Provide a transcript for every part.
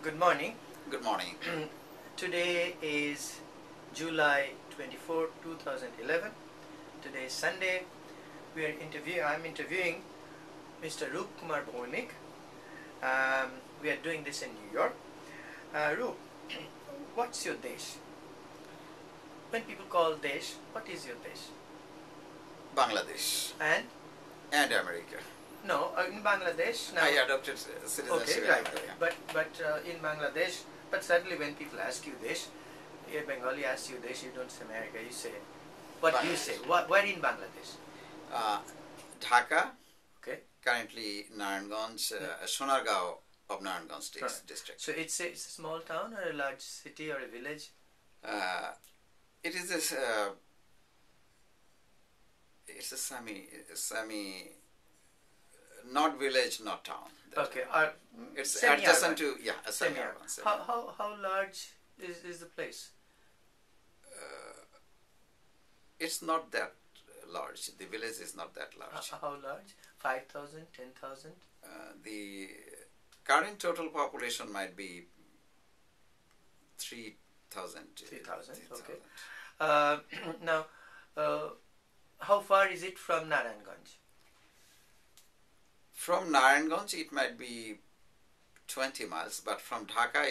Good morning. Good morning. Today is July 24, 2011. Today is Sunday. I'm interviewing Mr. Rup Kumar Bhowmick. We are doing this in New York. Rup, what's your desh? When people call desh, what is your desh? Bangladesh And America. no, in Bangladesh now. I adopted citizenship Okay, in right. America. But in Bangladesh, but certainly when people ask you desh, a Bengali asks you desh, you don't say America. You say what do you say? Where in Bangladesh? Dhaka, Okay. currently Naranganj, Sonargaon of Naranganj district. So it's a small town or a large city or a village? It is it's a semi, not village, not town. Okay. It's adjacent to a semi-urban. How large is the place? It's not that large. The village is not that large. How large? 5,000, 10,000? The current total population might be 3,000. 3,000, okay. Now, how far is it from Naranganj? From Naranganj, it might be 20 miles, but from Dhaka,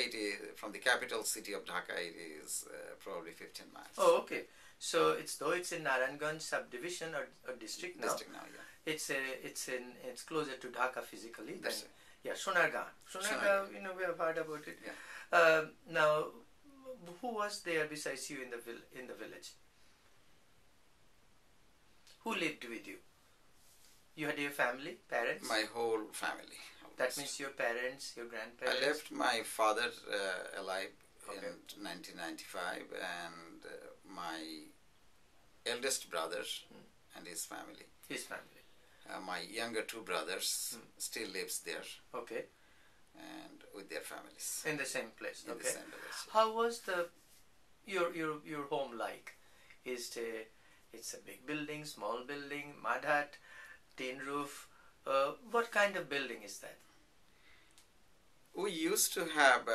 from the capital city of Dhaka, it is probably 15 miles. Oh, okay. So it's in Naranganj subdivision or district now. District now, yeah. It's closer to Dhaka physically. That's it. Yeah, Sonargaon. Sonargaon, we have heard about it. Yeah. Now, who was there besides you in the village? Who lived with you? You had your family, parents? My whole family. That means your parents, your grandparents? I left my father alive Okay. in 1995, and my eldest brother and his family. His family. My younger two brothers still lives there. Okay. And with their families. In the same place. In okay. the same village. How was your home like? It's a big building, small building, mud hut, tin roof. What kind of building is that? We used to have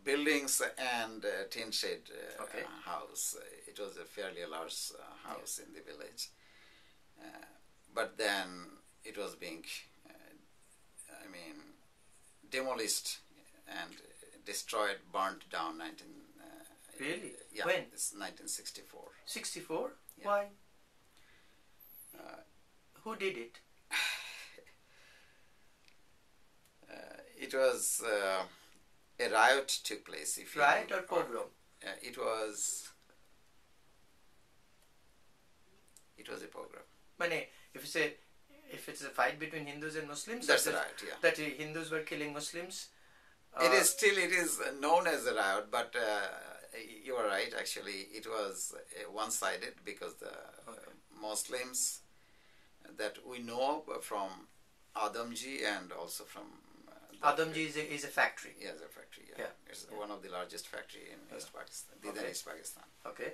buildings and tin shed Okay. house. It was a fairly large house in the village. But then it was being, demolished and destroyed, burnt down. Really? Yeah, When? It's 1964. 64? Yeah. Why? Who did it? It was a riot took place. Riot or pogrom? It was a pogrom. If it's a fight between Hindus and Muslims, That's right. Yeah. that Hindus were killing Muslims. It is known as a riot, but you are right. Actually, it was one-sided because the Muslims that we know from Adamji and also from Adamji is a factory. Yes, a factory. Yeah, Yeah. It's one of the largest factory in East Pakistan. Okay. East Pakistan. Okay.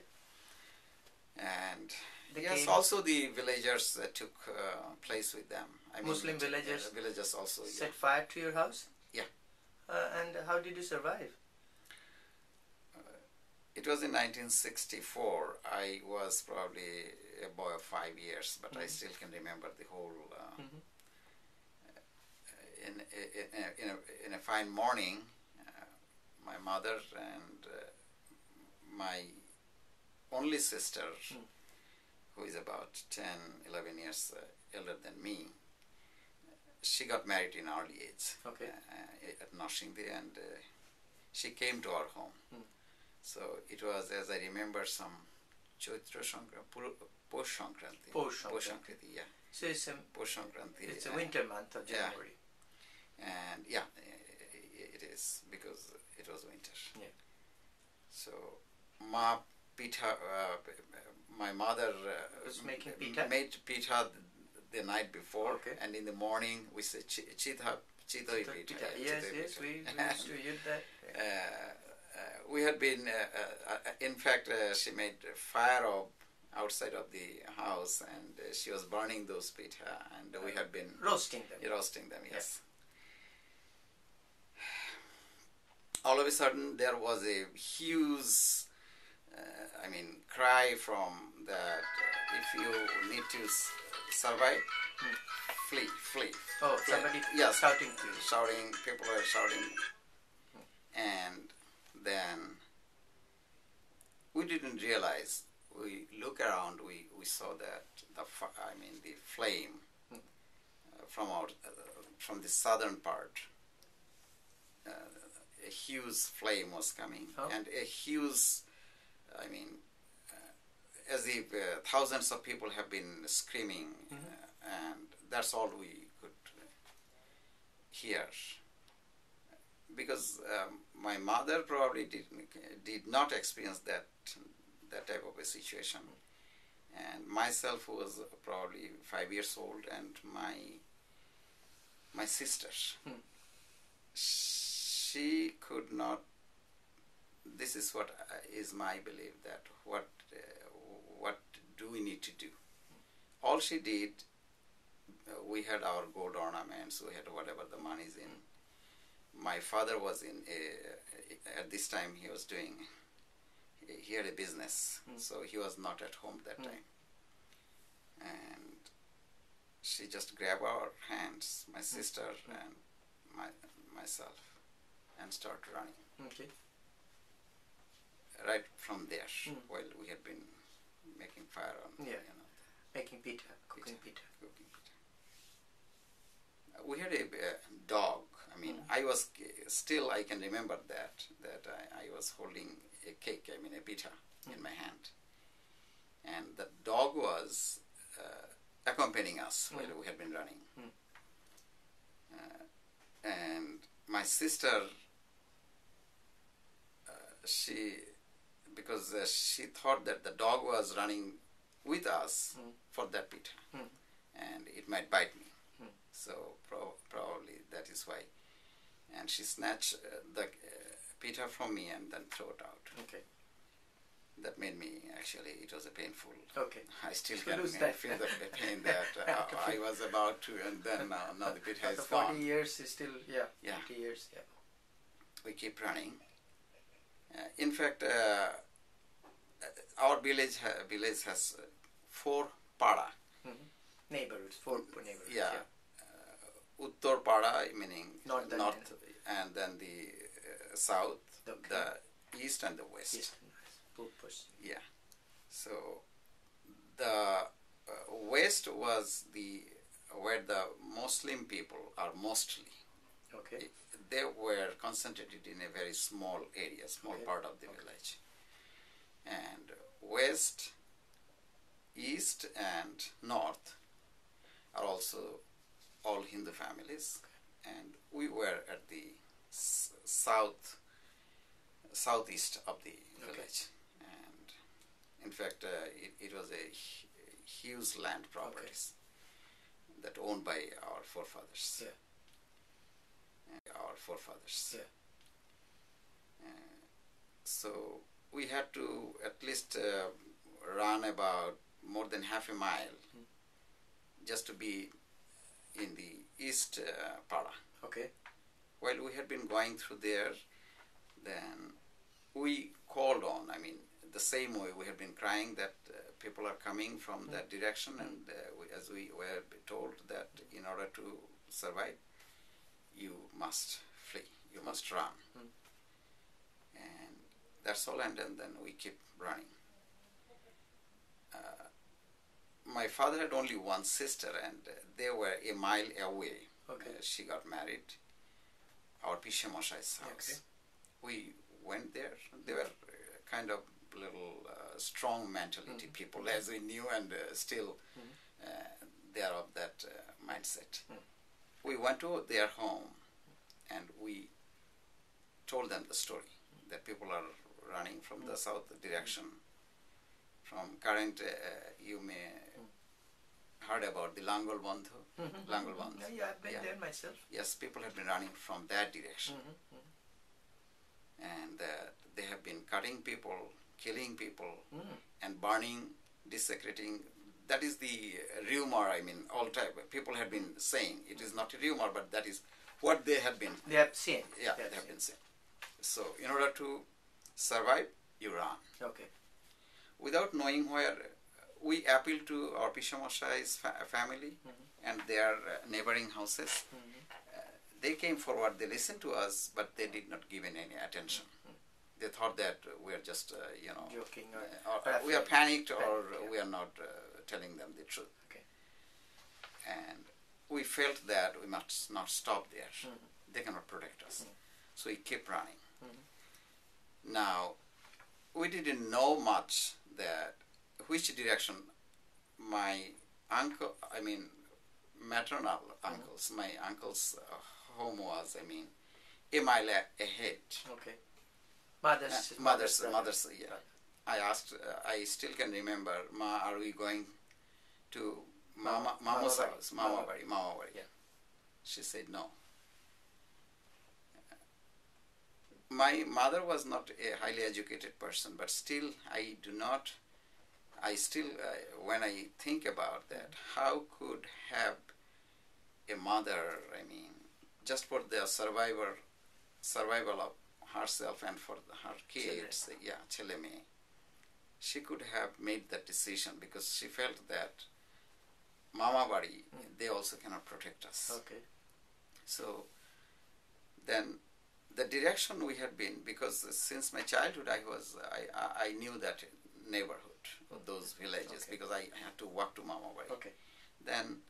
And They yes, came- also the villagers took place with them. Muslim villagers villagers also. set fire to your house? Yeah. And how did you survive? It was in 1964. I was probably a boy of 5 years, but I still can remember the whole. In a fine morning, my mother and my only sister, who is about 10, 11 years elder than me, she got married in early age. Okay. At Noshingde, and she came to our home. So it was, as I remember, some Chaitra Sankranti, Posh Sankranti. Posh Sankranti. Yeah. So it's Posh Sankranti. a winter month of January. And yeah, it is because it was winter. Yeah. So my mother Was making pita? made pita the night before, Okay. and in the morning we say chita pita. Yes, we used to eat that. We had been, in fact, she made fire outside of the house, and she was burning those pita, and we had been roasting them. Roasting them, yes. all of a sudden there was a huge, cry from that if you need to survive, flee. Oh, flee. somebody Yes, shouting to you. shouting, people were shouting. And then we didn't realize, we look around, we saw that the flame from the southern part, a huge flame was coming, and a huge, as if thousands of people have been screaming, and that's all we could hear. Because my mother probably did not experience that type of a situation, and myself was probably 5 years old, and my sister, she could not. This is what is my belief, that what do we need to do? All she did, we had our gold ornaments, we had whatever the money is in. My father was at this time he had a business, so he was not at home that time. And she just grabbed our hands, my sister and myself, and started running. Okay. Right from there, while we had been making fire on, Making pita, cooking pita. We had a dog. I can remember that I was holding a cake, a pita, in my hand. And the dog was accompanying us while we had been running. And my sister, because she thought that the dog was running with us for that pita, and it might bite me. So probably that is why. And she snatched the pita from me and then threw it out. Okay. That made me, actually, it was a painful. Okay. I still can feel the pain that I was about to, and then now the pita is gone. 40 years is still, 50 years, We keep running. In fact, our village has 4 pada. Neighborhoods, 4 neighborhoods. Yeah. Uttar pada, meaning north, and then the south, the east and the west. East and west. Yeah. So the west was where the Muslim people are mostly. Okay. They were concentrated in a very small area, small part of the village. And west, east and north are also all Hindu families, and we were at the southeast of the village. And in fact, it was a huge land properties that owned by our forefathers. So we had to at least run about more than half a mile just to be in the east pada. Okay. While we had been going through there, then we called on, the same way we had been crying that people are coming from that direction, and as we were told that in order to survive, you must flee, you must run. And that's all, and then we keep running. My father had only one sister, and they were a mile away. Okay. She got married, our Pishamashai's house. Okay. We went there. They were kind of little strong mentality people, as we knew, and still they are of that mindset. We went to their home, and we told them the story, that people are running from the south direction. From current, you may heard about the Langal Bandhu. Langal Bandhu. Yeah, I've been there myself. Yes, people have been running from that direction. And they have been cutting people, killing people, and burning, desecrating. That is the rumor, all time. People have been saying. It is not a rumor, but that is what they have been. They have seen. Yeah, they have been saying. So in order to survive, you run. Okay. Without knowing where, we appealed to our Pishamashai's family and their neighboring houses. They came forward, they listened to us, but they did not give any attention. They thought that we are just, joking, or we are panicked, or we are not telling them the truth. Okay. And we felt that we must not stop there. They cannot protect us. So we kept running. Now, we didn't know much that which direction my uncle, maternal uncles, my uncle's home was, a mile ahead. Okay. Mother's, yeah. I asked, I still can remember, Ma, are we going to Mama's house? Mamabari. Yeah. She said no. My mother was not a highly educated person, but still when I think about that, how could have a mother, just for the survival of herself and for her kids, chile me, she could have made that decision because she felt that Mama Bari, they also cannot protect us. Okay. So then the direction we had been, because since my childhood I knew that neighborhood, those villages, because I had to walk to Mama Bari. Okay. Then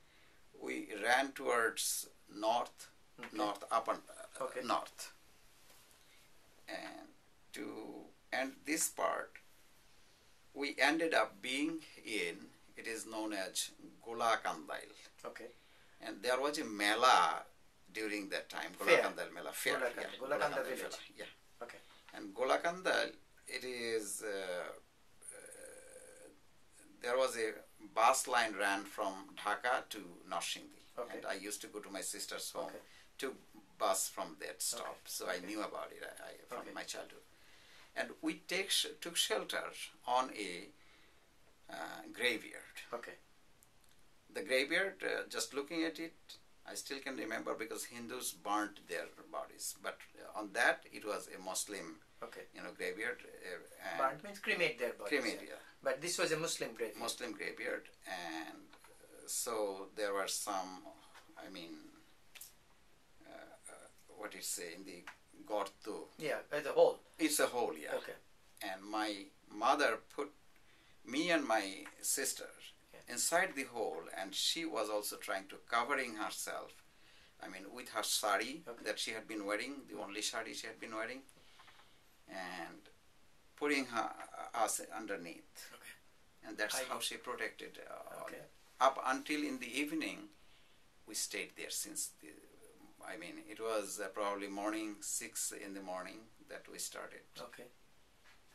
we ran towards north, north. And to end this part, we ended up being in, it is known as Golakandail. Okay. And there was a mela during that time, Golakandal Mela Fair. Golakandal village. Yeah. Okay. And Golakandal, it is, there was a bus line ran from Dhaka to Norsingdi. Okay. And I used to go to my sister's home, Okay. took bus from that stop. Okay. So I knew about it from Okay. my childhood. And we took shelter on a graveyard. Okay. The graveyard, just looking at it, I still can remember because Hindus burnt their bodies. But on that, it was a Muslim, Okay. graveyard. Burnt means cremate their bodies. Cremate, yeah. But this was a Muslim graveyard. Muslim graveyard. And so there were some, what it say, in the Gortu. Yeah, as a whole. It's a hole, yeah. Okay. And my mother put me and my sister inside the hole, and she was also trying to covering herself, with her sari that she had been wearing, the only sari she had been wearing, and putting us underneath. Okay. And that's how she protected. Okay. Up until in the evening, we stayed there since it was probably morning, 6 in the morning that we started. Okay.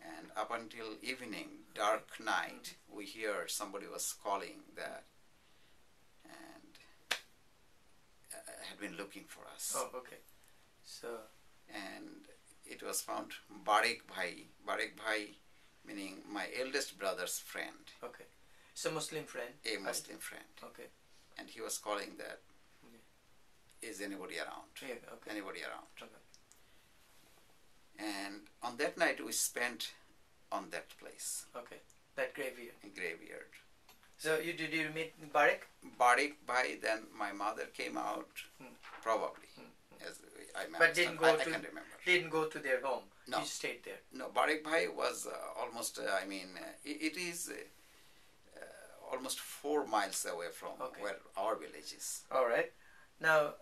And up until evening, dark night, we heard somebody was calling that and had been looking for us. Oh, okay. So. And it was found Barik Bhai. Barik Bhai meaning my eldest brother's friend. Okay. It's a Muslim friend. A Muslim friend. Okay. And he was calling that, is anybody around? Yeah, okay. Anybody around? Okay. And on that night we spent on that place. Okay. That graveyard. Graveyard. So did you meet Barik? Barik Bhai, then my mother came out, probably. As But didn't go I can remember. Didn't go to their home. No. You stayed there. No, Barik Bhai was almost, it is almost 4 miles away from where our village is. All right. Now,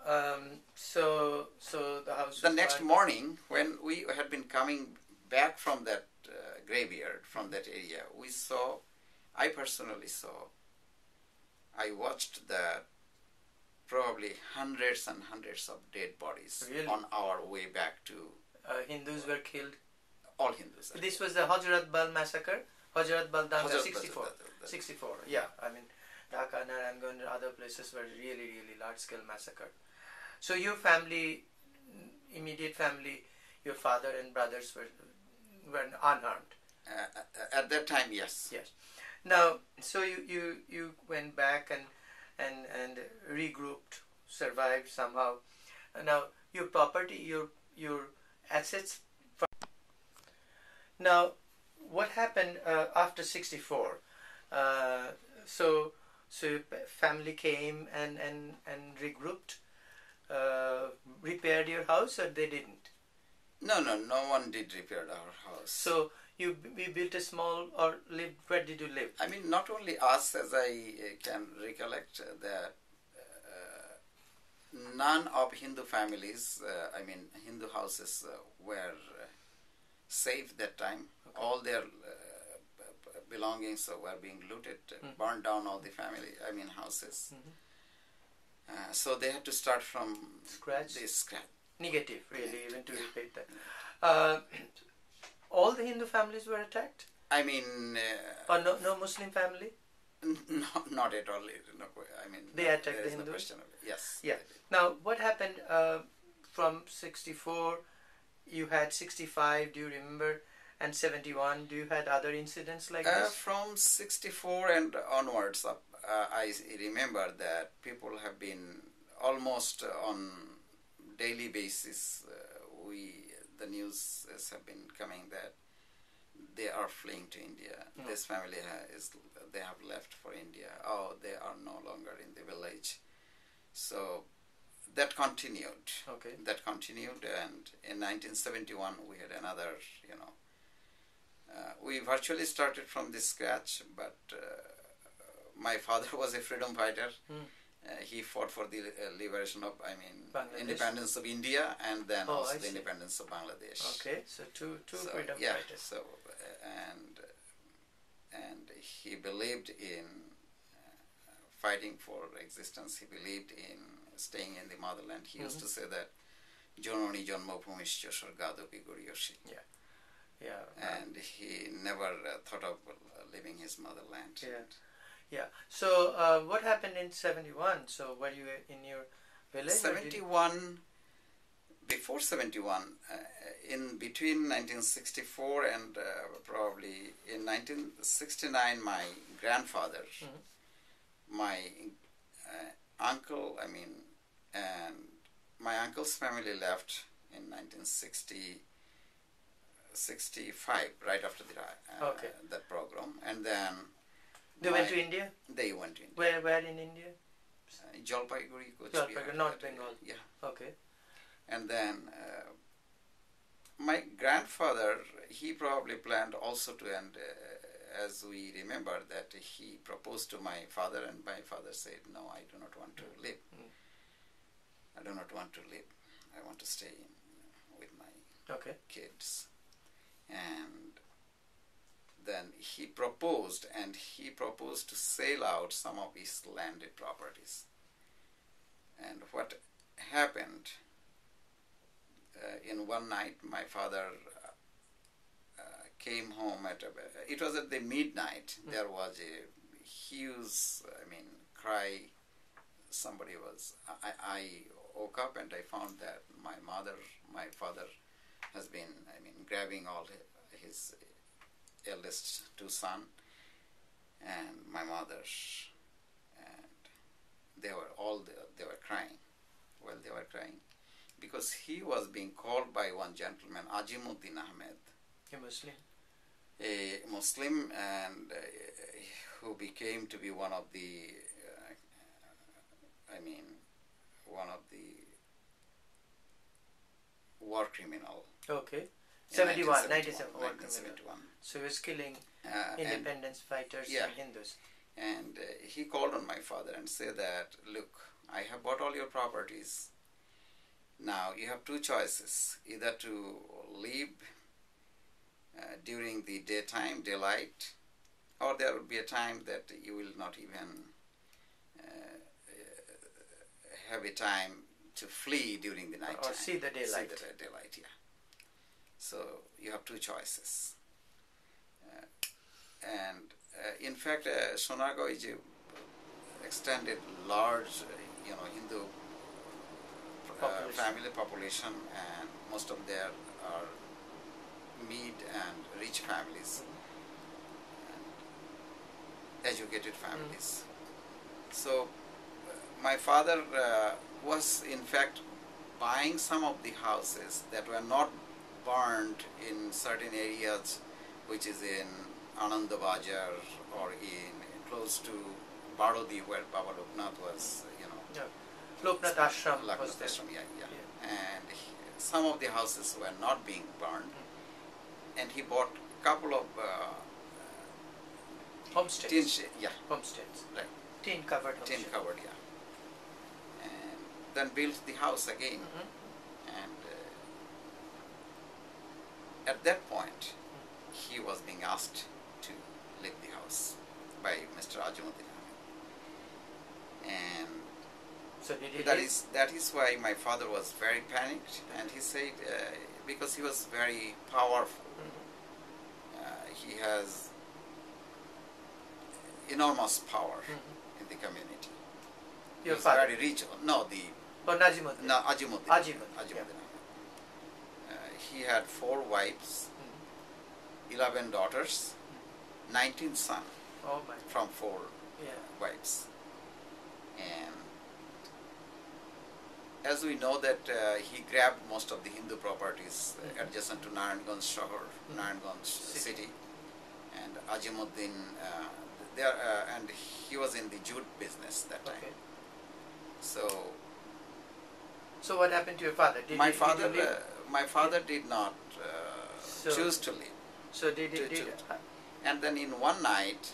so the house. The next morning, when we had been coming back from that graveyard, from that area, I personally saw, I watched that probably hundreds and hundreds of dead bodies on our way back to. Hindus were killed. All Hindus. This was the Hazrat Bal massacre. Hazrat Bal Danga 64. Bal, 64. Yeah, Dhaka, Narayanganj, and other places were really, really large-scale massacred. So your family, immediate family, your father and brothers were unharmed. At that time, yes. Yes. Now, so you went back and regrouped, survived somehow. Now your property, your assets Now, what happened after 64? So family came and regrouped, repaired your house, or they didn't? No one did repair our house. So we built a small, or lived, where did you live? I mean, not only us, as I can recollect, that none of Hindu families, I mean Hindu houses were safe that time. Okay. All their belongings were being looted, burned down all the family, I mean houses. So they had to start from scratch. Negative, really, even to repeat that. All the Hindu families were attacked? I mean... or no Muslim family? No, not at all. No, I mean... They attacked the Hindus? No question of it. Yes. Yeah. Now, what happened from 64, you had 65, do you remember, and 71, do you had other incidents like this? From 64 and onwards, I remember that people have been almost on daily basis, the news have been coming that they are fleeing to India. This family they have left for India. Oh, they are no longer in the village. So that continued. Okay. That continued, and in 1971 we had another, we virtually started from the scratch, but my father was a freedom fighter. He fought for the liberation of, independence of India, and then also the independence of Bangladesh. Okay, so two freedom fighters. So, and he believed in fighting for existence. He believed in staying in the motherland. He used to say that Jononi Jonmo Bhumishya Sargadopi Guryoshi. Yeah. And he never thought of leaving his motherland. Yeah. So what happened in 71? So were you in your village? 71, before 71, in between 1964 and probably in 1969, my grandfather, my uncle, and my uncle's family left in 1965, right after that program, and then they went to India? They went to India. Where in India? Jalpaiguri, Jalpaiguri, North Bengal. Yeah. Okay. And then my grandfather, he probably planned also to end, as we remember, that he proposed to my father, and my father said, no, I do not want to live. I do not want to live. I want to stay with my kids. And then he proposed to sell out some of his landed properties. And what happened, in one night, my father came home it was at the midnight. There was a huge, cry. Somebody was, I woke up and I found that my father has been, grabbing all his eldest two sons and my mother, and they were crying. Well, they were crying because he was being called by one gentleman, Ajimuddin Ahmed, a Muslim, and who became to be one of the war criminal. Okay. 1971. 1971. So he was killing independence fighters and Hindus. And he called on my father and said that, look, I have bought all your properties. Now you have two choices, either to leave during the daylight, or there will be a time that you will not even have a time to flee during the night. Or see the daylight. See the daylight, yeah. So you have two choices. In fact, Sonargaon is a extended large, Hindu family population, and most of them are mid and rich families, and educated families. So my father was in fact buying some of the houses that were not burned in certain areas which is in Ananda Bajar or in close to Barodi, where Baba Loknath was, Yeah. Loknath Ashram was Loknath there. Ashram, and some of the houses were not being burned, and he bought a couple of Homesteads. tin, Homesteads. right, Tin covered tin homestead. covered, and then built the house again, and at that point he was being asked to leave the house by Mr. Ajimuddin, and So did he that leave? is why my father was very panicked, and he said because he was very powerful, he has enormous power in the community. Your He was father? very rich. No, Najimuddin. Ajimuddin. Ajimuddin, He had 4 wives, 11 daughters, 19 sons Oh my. from 4 Yeah. wives. And as we know that he grabbed most of the Hindu properties adjacent to Narayanganj Shahar, Narayanganj city, and Ajimuddin, and he was in the jute business that time. Okay. So what happened to your father? Did my you father, leave? my father did not So- choose to leave. So did to- did to- And then in one night,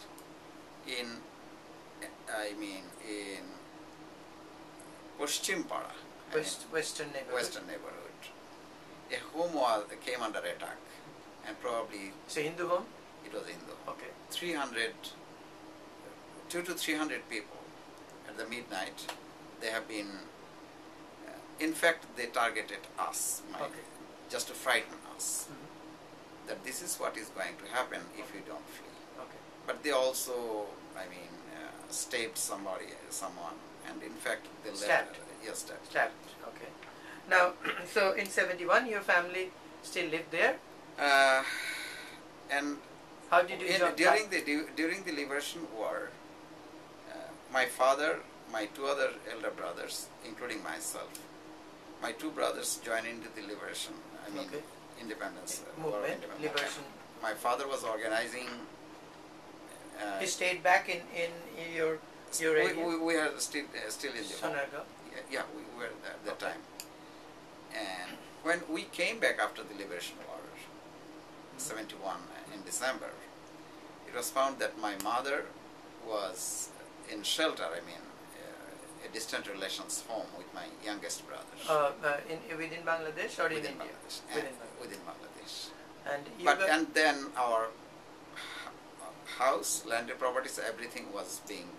in Pushchimpara, Western neighborhood? Western neighborhood, a home came under attack, and probably So Hindu home? it was Hindu. Okay. 200 to 300 people at the midnight. They have been, in fact, they targeted us, just to frighten us, that this is what is going to happen if you don't flee. Okay. But they also, stabbed someone, and in fact they Stabbed? Yes, stabbed. Stabbed. Okay. Now, so in 71, your family still lived there? And How did you jump during back? during the Liberation War, my father, my 2 other elder brothers, including myself, my 2 brothers joined into the Liberation. Okay. Independence Movement, independence. liberation. My father was organizing. He stayed back in your area? We are still in the home. Sonargaon? Yeah, we were there at that time. And when we came back after the Liberation War, 71 in December, it was found that my mother was in shelter, a distant relations home with my youngest brother. Within Bangladesh or in Within India? Bangladesh. Within Bangladesh. And you And then our house, landed properties, everything was being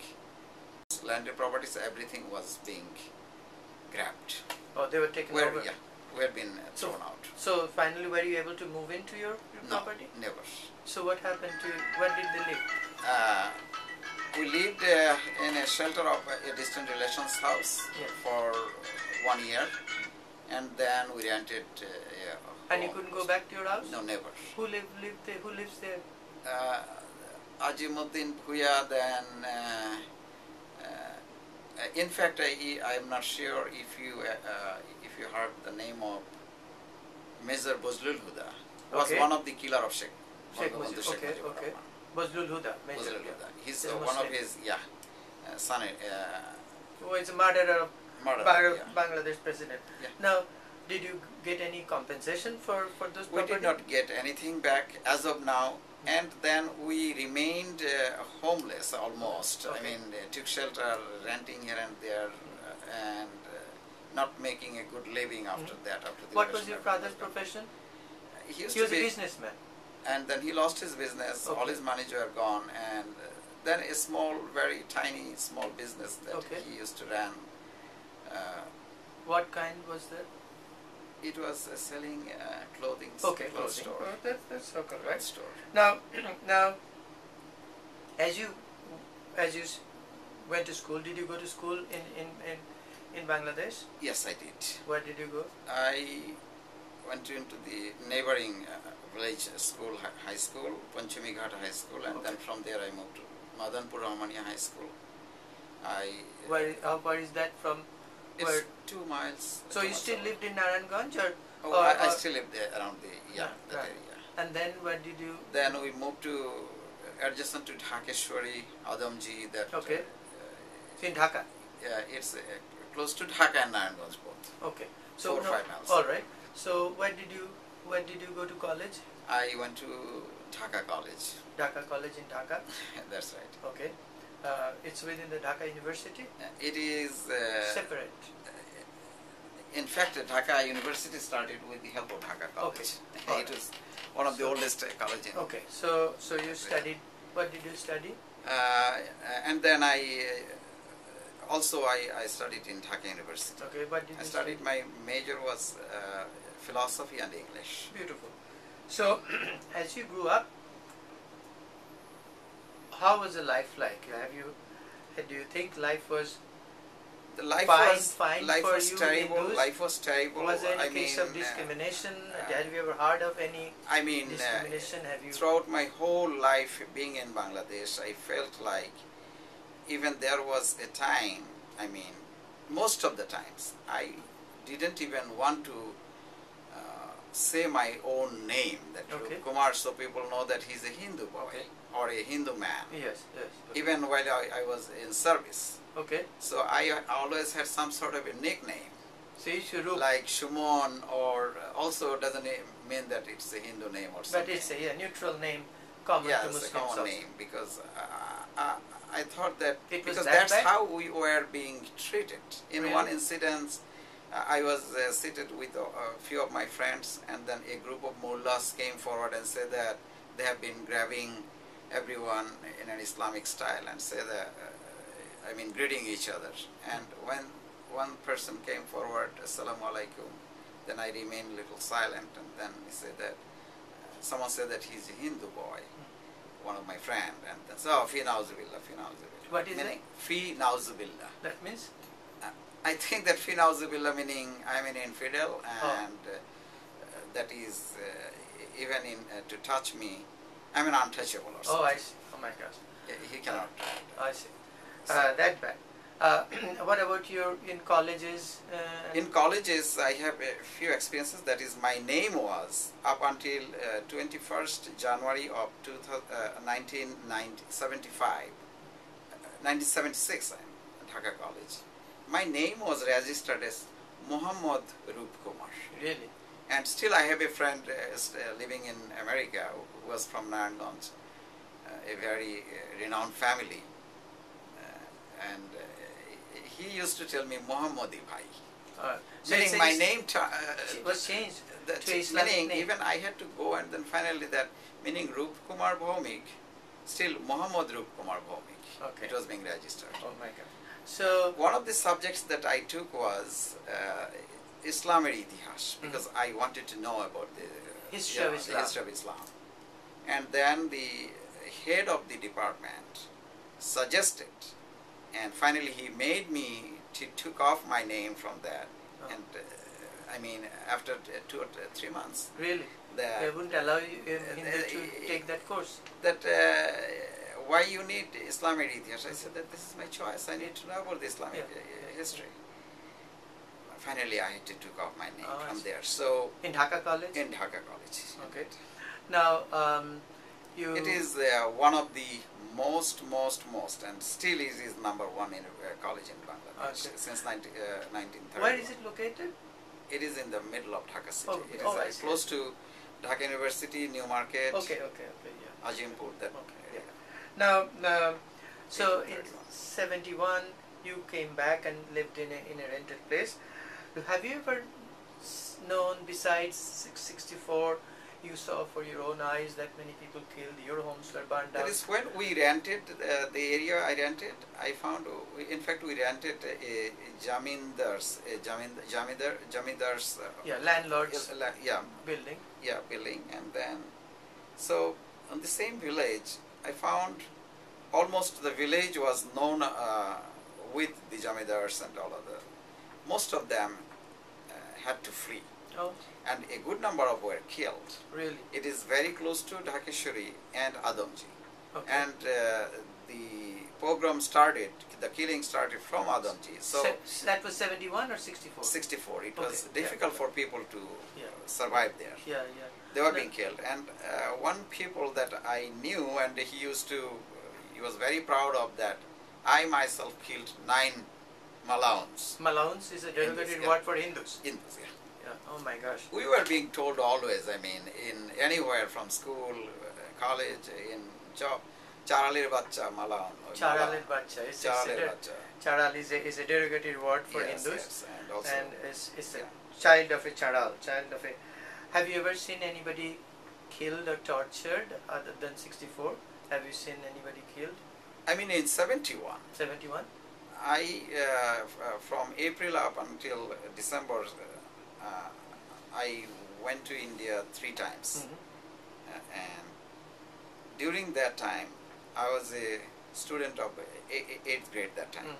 grabbed. Oh, they were taken over? Yeah, we had been thrown out. So finally, were you able to move into your No, property? never. So what happened to you? Where did they live? We lived in a shelter of a distant relations house for 1 year, and then we rented a And you home. couldn't go back to your house? No, never. Who lived there? Who lives there? Ajimuddin Bhuya, then in fact I am not sure if you heard the name of Major Bozlul Huda, was one of the killer of Sheikh Bangabandhu Sheikh Mujibur Okay. Rahman. Bozlul Huda, Major. Bozlul Huda. He's He's one Muslim. of his son. Who is a murderer of Murderer, Bangladesh president. Yeah. Now, did you get any compensation for those We property? did not get anything back as of now, and then we remained homeless almost. Okay. Took shelter, renting here and there, and not making a good living after that. After the What was liberation your of father's Bangladesh. profession? He used He was to a be, businessman. and then he lost his business. All Okay. his money were gone, and then a very tiny, small business that Okay. he used to run. What kind was that? It was selling clothing. Okay, clothes clothing. store. Oh, that's okay, Clothes right? store. Now, as you went to school, did you go to school in Bangladesh? Yes, I did. Where did you go? I went into the neighboring village school, high school, Panchami Ghat High School, and then from there I moved to Madanpur Rahmania High School. How far is that from? It's Where? 2 miles. So you still lived in Narayanganj, or? Oh, I still live there around that right. area. And then what did you? Then we moved to adjacent to Dhakeshwari, Adamji. That Okay. In Dhaka. Yeah, it's close to Dhaka and Naranganj both. Okay. So 4 or 5 miles. All right. So where did you go to college? I went to Dhaka College. Dhaka College in Dhaka. That's right. Okay. It's within the Dhaka University. It is Separate. In fact, Dhaka University started with the help of Dhaka College. Okay. It was one of the oldest colleges in. Okay. So you studied. What did you study? And then I studied in Dhaka University. Okay. What did you study? My major was philosophy and English. Beautiful. So, as you grew up, how was the life like? Do you think life was fine life for was you terrible. Hindus? Life was terrible. Was there any case of discrimination? Have you ever heard of any discrimination? Have you? Throughout my whole life being in Bangladesh, I felt like even there was a time, most of the times, I didn't even want to say my own name, that Okay. Rup Kumar, so people know that he's a Hindu boy Okay. or a Hindu man. Yes. Okay. Even while I was in service. Okay. So I always had some sort of a nickname, So you should Rup. like Shumon, or also doesn't mean that it's a Hindu name or something. But it's a neutral name, common Yeah, to it's a Muslims common also. name, because I thought that It was because that that's bad? how we were being treated. In Really? one incident, I was seated with a few of my friends, and then a group of mullahs came forward and said that they have been grabbing everyone in an Islamic style and say that, greeting each other. And when one person came forward, Assalamu alaikum, then I remained a little silent, and then he said that, someone said that he's a Hindu boy, one of my friend, and then, so, fi nauzubillah, fi nauzubillah. What is meaning, fi nauzubillah. That means? I think that fi nauzubillah meaning I'm an infidel, and that is, even to touch me, I'm an untouchable or something. Oh, I see. Oh my gosh. He cannot. I see. That bad. What about in colleges? In colleges, I have a few experiences. That is, my name was up until 21st January of 1976 in Dhaka College. My name was registered as Muhammad Rup Kumar. Really? And still I have a friend living in America who was from Naranganj, a very renowned family. And he used to tell me Muhammadi Bhai. So Meaning my name was changed to meaning Islamic name. even I had to go, and then finally that, meaning Rup Kumar Bhowmick, still Muhammad Rup Kumar Bhowmick. Okay. It was being registered. Oh my God. So One of the subjects that I took was Islamic Itihas, because I wanted to know about the History of Islam. The history of Islam. And then the head of the department suggested, and finally he made me took off my name from that. Oh. And after 2 or 3 months, really, that they wouldn't allow you Hindu to take that course. that why you need Islamic Itihas? I said that this is my choice. I need to know about the Islamic history. Finally, I had to took off my name from there. So In Dhaka College? in Dhaka College. Okay. Now, you... It is one of the most, and still is #1 in college in Bangladesh since 1930. Where is it located? It is in the middle of Dhaka city. Oh, It I is see. close to Dhaka University, New Market, Okay, yeah. Ajimpur. That Okay, area. Now, so in 31. 71, you came back and lived in a rented place. Have you ever known, besides 664, you saw for your own eyes that many people killed, your homes were burned down? That is when we rented the area I rented. I found, in fact, we rented a jamindars, landlord's building. building. And then, so on the same village, I found almost the village was known with the jamindars and all of the. Most of them had to flee, Oh, and a good number of were killed. really? It is very close to Dhakeshwari and Adamji. Okay. And the pogrom started, the killing started from Adamji. So That was 71 or 64? 64. It was Okay, difficult yeah. for people to Yeah. survived there. Yeah, They were being killed. And one people that I knew, and he was very proud of that. I myself killed 9 Malaons. Malaons is a derogatory word for Hindus. Hindus, yeah. Yeah. Oh my gosh. We were being told always, I mean, in anywhere from school, college, in job, Charalir Bacha, Malaon. Charalir Bacha. Charal is a derogatory word for yes, Hindus. Yes, and also, it's a child of a charal, child of a... Have you ever seen anybody killed or tortured other than 64? Have you seen anybody killed? I mean, in 71. 71? From April up until December, I went to India 3 times. And during that time, I was a student of 8th grade that time.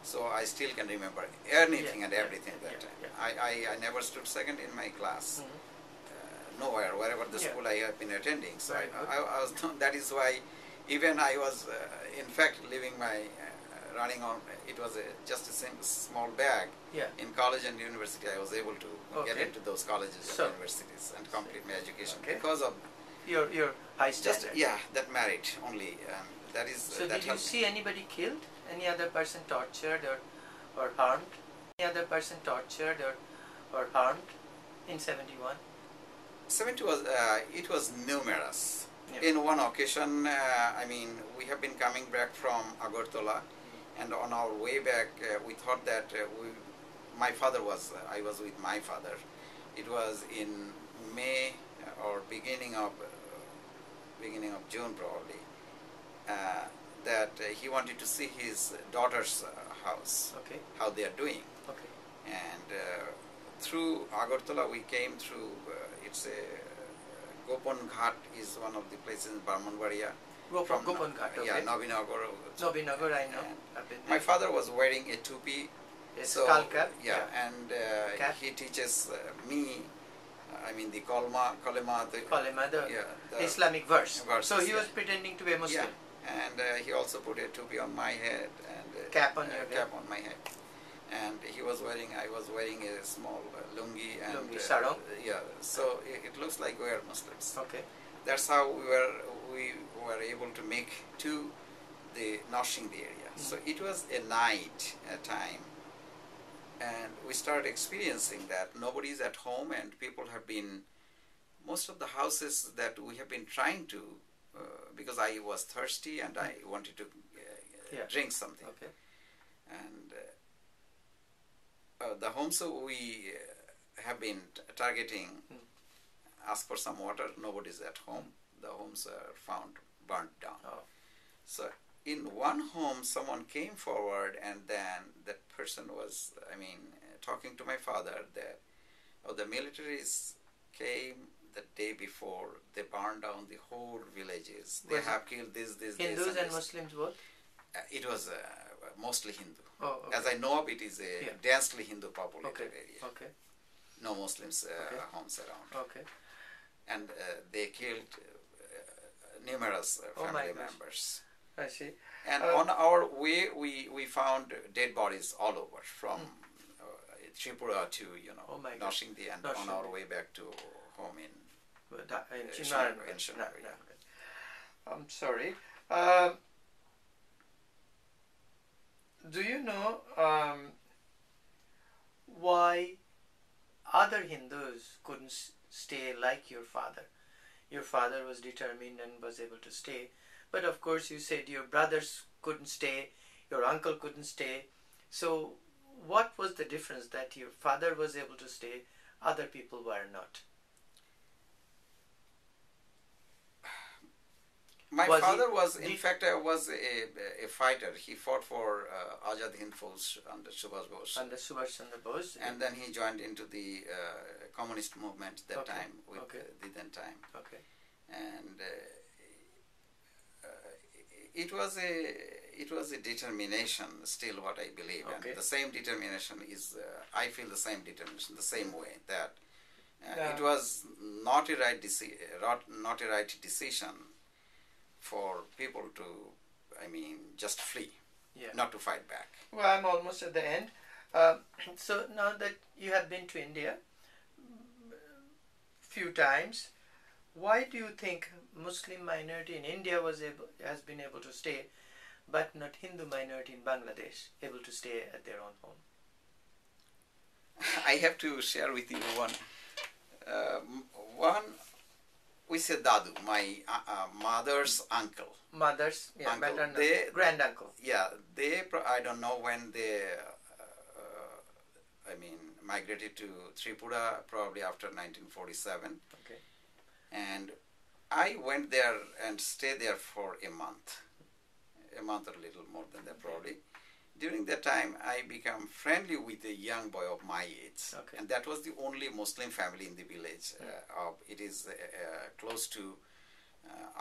So I still can remember anything and everything that time. I never stood second in my class. Nowhere, wherever the school I have been attending. So I was, that is why even I was, in fact, leaving my, running on, it was just a small bag. In college and university, I was able to get into those colleges and universities and complete my education because of your high standards. That merit only. That is. So that did you see anybody killed? Any other person tortured or harmed? Any other person tortured or harmed in 71? 70 was, it was numerous. In one occasion, I mean, we have been coming back from Agartala, and on our way back, we thought that my father was, I was with my father. It was in May or beginning of June probably, that he wanted to see his daughter's house, how they are doing. And through Agartala, we came through, it's a Gopan Ghat is one of the places in Barmanbaria. From Gopan Ghat, Nabinagar. Nabinagar, I know. My father was wearing a tupi. Skull cap. And he teaches me, I mean, the Kalema, the Islamic verse. So he was pretending to be a Muslim. And he also put a tupi on my head and cap on your cap on my head. And he was wearing, I was wearing a small lungi and sarong. So it looks like we are Muslims. That's how we were able to make to the Noshing area. So it was a night time, and we started experiencing that nobody is at home, and people have been, most of the houses that we have been trying to, because I was thirsty and I wanted to drink something. And the homes we have been targeting, ask for some water, nobody's at home. The homes are found burnt down. So in one home, someone came forward, and then that person was, I mean, talking to my father that, the militaries came the day before, they burned down the whole villages. They have killed this, Hindus and Muslims both? It was mostly Hindu. Oh, As I know of, it is a densely Hindu populated area. Okay. No Muslims homes around. Okay. And they killed numerous family members. I see. And on our way, we found dead bodies all over, from Tripura to, Noshingdi, and on our way back to home in Chinar. I'm sorry. Do you know why other Hindus couldn't stay like your father? Your father was determined and was able to stay. But of course you said your brothers couldn't stay, your uncle couldn't stay. So what was the difference that your father was able to stay, other people were not? My father was, in fact, was a fighter. He fought for Azad Hind Fauj under Subhash Bose. Under Subhash Chandra Bose. And then he joined into the communist movement that time, with the then time. And it was a determination, still what I believe. And the same determination is, I feel the same determination, the same way, that it was not a right decision for people to, I mean, just flee, not to fight back. Well, I'm almost at the end. So now that you have been to India, few times. Why do you think Muslim minority in India has been able to stay, but not Hindu minority in Bangladesh able to stay at their own home? I have to share with you one. We say Dadu, my mother's uncle. Mother's, yeah, uncle, maternal, grand uncle. Yeah, I don't know when they, migrated to Tripura, probably after 1947. Okay. And I went there and stayed there for a month or a little more than that probably. During that time, I became friendly with a young boy of my age. Okay. And that was the only Muslim family in the village. It is close to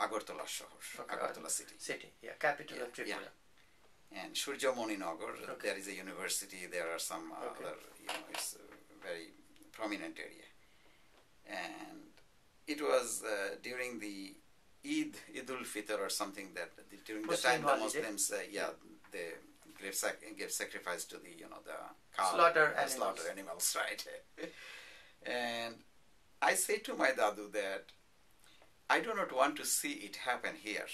Agartala Shahar, Okay. Agartala city. Yeah, capital of Tripura. Yeah. And Surjamoni Nagar, there is a university, there are some other, it's a very prominent area. And it was during the Eid al-Fitr or something that during the time the Muslims, they gave sacrifice to the cow, slaughter animals, right? And I say to my Dadu that I do not want to see it happen here.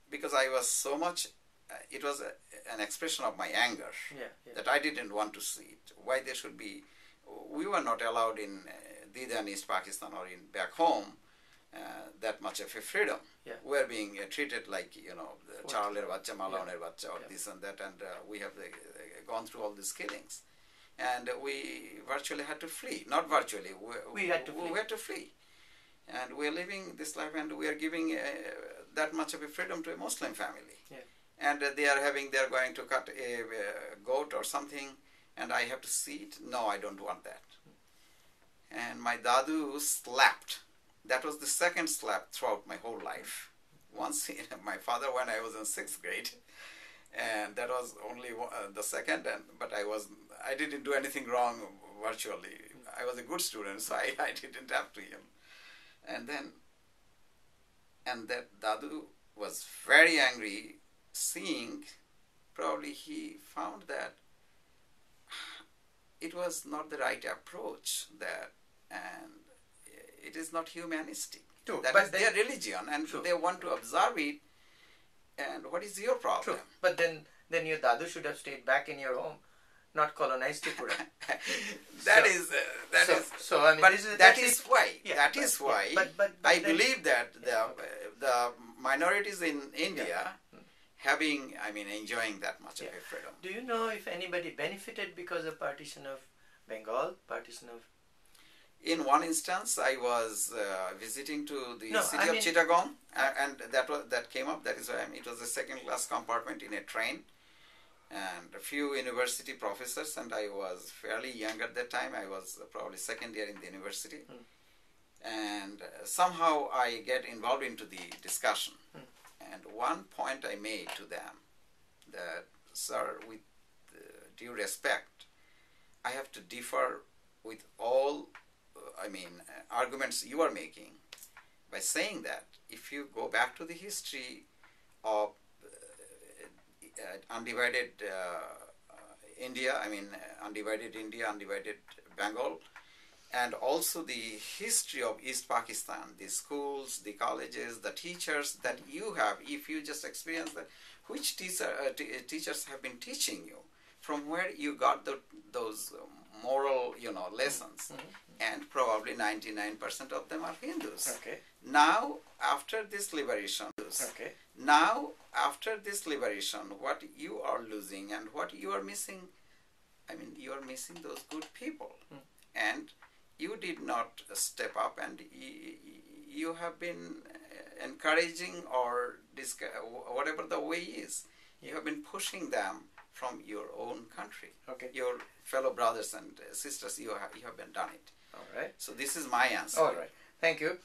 Because I was so much, it was an expression of my anger that I didn't want to see it. Why there should be, we were not allowed in The and East Pakistan or in back home that much of a freedom. Yeah. We're being treated like, Charler Bacha, Malaner Bacha, or this and that, and we have gone through all these killings. And we virtually had to flee. Not virtually, we had to flee. And we're living this life and we are giving that much of a freedom to a Muslim family. Yeah. And they're going to cut a goat or something, and I have to see it. No, I don't want that. And my Dadu slapped. That was the second slap throughout my whole life. Once, my father when I was in 6th grade, and that was only the second. But I didn't do anything wrong virtually. I was a good student, so I didn't have to him. And that Dadu was very angry, seeing. Probably he found that it was not the right approach. And it is not humanistic. True. That is their religion, and they want to observe it. And what is your problem? True. But then your Dadu should have stayed back in your home, not colonized Tripura. That is why I believe that the minorities in India enjoying that much of a freedom. Do you know if anybody benefited because of partition of Bengal, partition of... In one instance, I was visiting to the city of Chittagong, and that came up. That is why it was a second-class compartment in a train, and a few university professors, and I was fairly young at that time. I was probably second year in the university, and somehow I get involved into the discussion. And one point I made to them that, sir, with due respect, I have to differ with all arguments you are making by saying that if you go back to the history of undivided India, undivided India, undivided Bengal, and also the history of East Pakistan, the schools, the colleges, the teachers that you have, if you just experience that, which teachers have been teaching you, from where you got those moral, lessons, and probably 99% of them are Hindus. Okay. Now, after this liberation, what you are losing and what you are missing, you are missing those good people, and you did not step up, and you have been encouraging or whatever the way is, you have been pushing them from your own country. Okay. Your fellow brothers and sisters, you have been done it. All right. So this is my answer. All right. Thank you.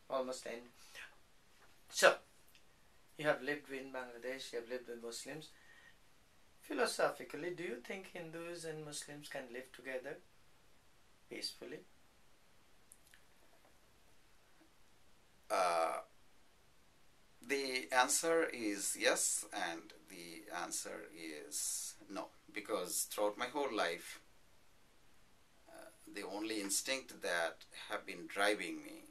Almost end. So, you have lived in Bangladesh, you have lived with Muslims. Philosophically, do you think Hindus and Muslims can live together peacefully? The answer is yes, and the answer is no, because throughout my whole life, the only instinct that have been driving me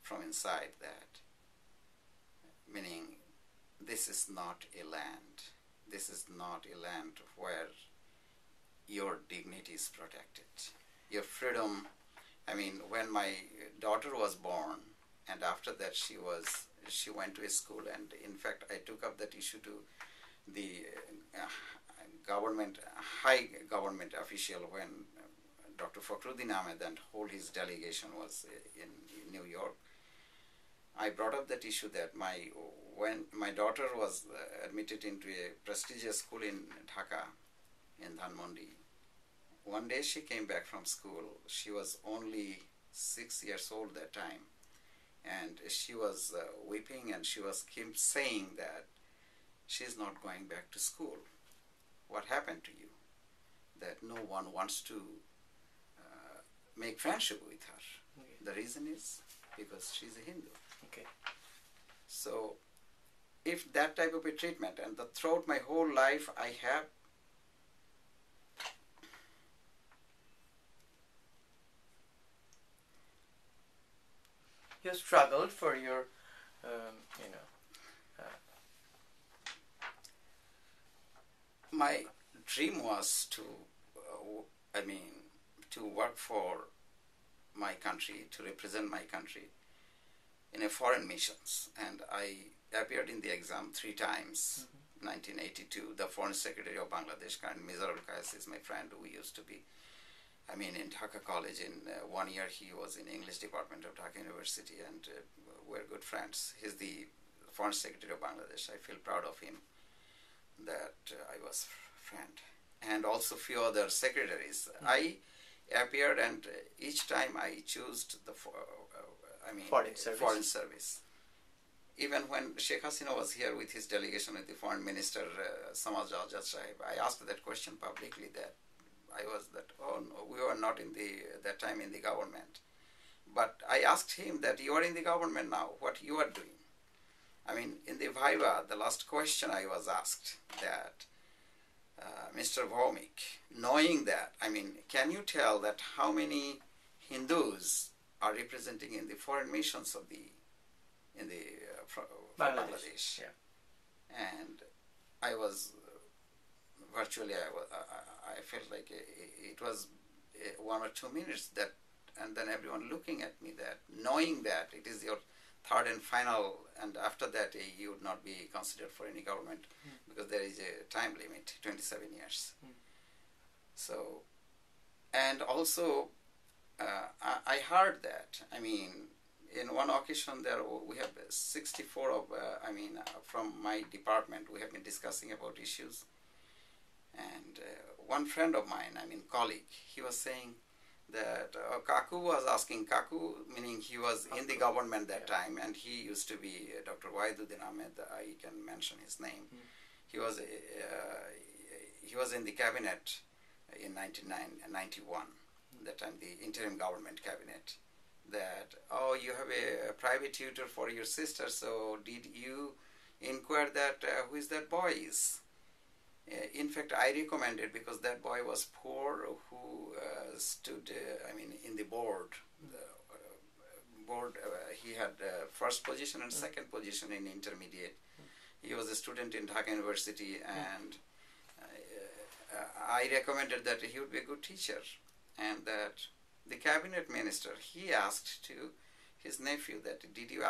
from inside that, meaning this is not a land. This is not a land where your dignity is protected. Your freedom, I mean, when my daughter was born, and after that she went to a school, and in fact I took up that issue to the high government official when Dr. Fakhruddin Ahmed and whole his delegation was in New York. I brought up that issue that when my daughter was admitted into a prestigious school in Dhaka, in Dhanmondi, one day she came back from school. She was only 6 years old that time, and she was weeping, and she was kept saying that she's not going back to school. What happened to you? That no one wants to make friendship with her. Okay. The reason is because she's a Hindu. Okay. So if that type of a treatment, and throughout my whole life I have you struggled for your my dream was to to work for my country, to represent my country in a foreign missions, and I appeared in the exam 3 times. 1982, the Foreign Secretary of Bangladesh, and Mizarul Kayas is my friend who used to be, in Dhaka College. In 1 year he was in English department of Dhaka University, and we're good friends. He's the Foreign Secretary of Bangladesh. I feel proud of him that I was friend. And also few other secretaries. I appeared, and each time I chose the foreign service. Even when Sheikh Hasina was here with his delegation with the Foreign Minister Samaj Ajad Sahib, I asked that question publicly, that we were not in that time in the government. But I asked him that you are in the government now, what you are doing? In the Viva, the last question I was asked that, Mr. Bhowmick, knowing that, can you tell that how many Hindus are representing in the foreign missions of Bangladesh? Yeah. And I was virtually, I felt like it was 1 or 2 minutes that, and then everyone looking at me, that knowing that it is your 3rd and final, and after that you would not be considered for any government because there is a time limit, 27 years. So, and also I heard that, in one occasion there we have 64 of, from my department, we have been discussing about issues, and one friend of mine, colleague, he was saying that Kaku was asking, Kaku meaning he was in the government that time, and he used to be Dr. Waiduddin Ahmed, I can mention his name. He was in the cabinet in 1991, that time the interim government cabinet, that, oh, you have a private tutor for your sister, so did you inquire that who is that boy is? In fact, I recommended, because that boy was poor, who stood, in the board. He had first position and second position in intermediate. He was a student in Dhaka University, and I recommended that he would be a good teacher, and that the cabinet minister, he asked to his nephew that, did you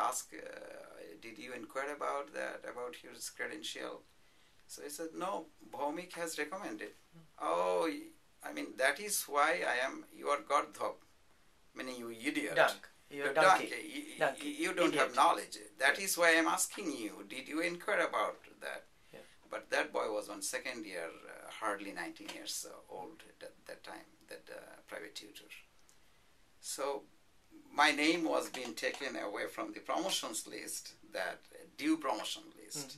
inquire about his credential? So he said, no, Bhowmick has recommended. Oh, that is why you are Gardhop, meaning you idiot. Dunk. You're donkey. You don't have knowledge. That is why I'm asking you, did you inquire about that? Yeah. But that boy was on 2nd year, hardly 19 years old at that time, that private tutor. So my name was being taken away from the promotions list, that due promotion list.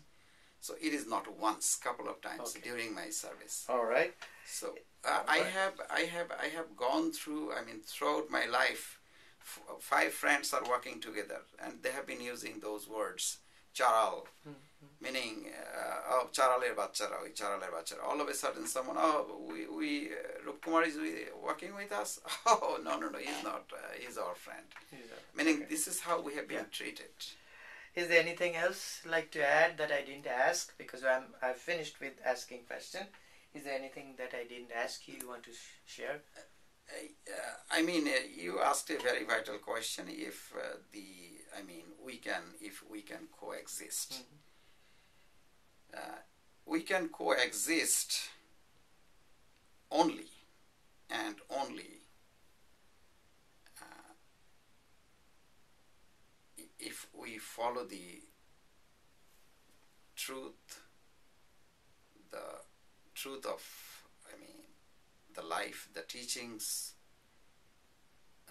So it is not once, couple of times during my service. All right. So I have gone through, throughout my life, 5 friends are working together, and they have been using those words, charal, meaning charaleer bachara. All of a sudden, someone, Rup Kumar is working with us. Oh, no, he's not. He's our friend. Meaning, this is how we have been treated. Is there anything else like to add that I didn't ask? Because I've finished with asking question. Is there anything that I didn't ask you want to share? You asked a very vital question. If we can coexist. We can coexist only and only if we follow the truth of the life, the teachings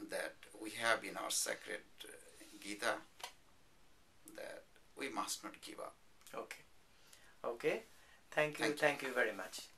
that we have in our sacred Gita, that we must not give up. Okay. Thank you very much.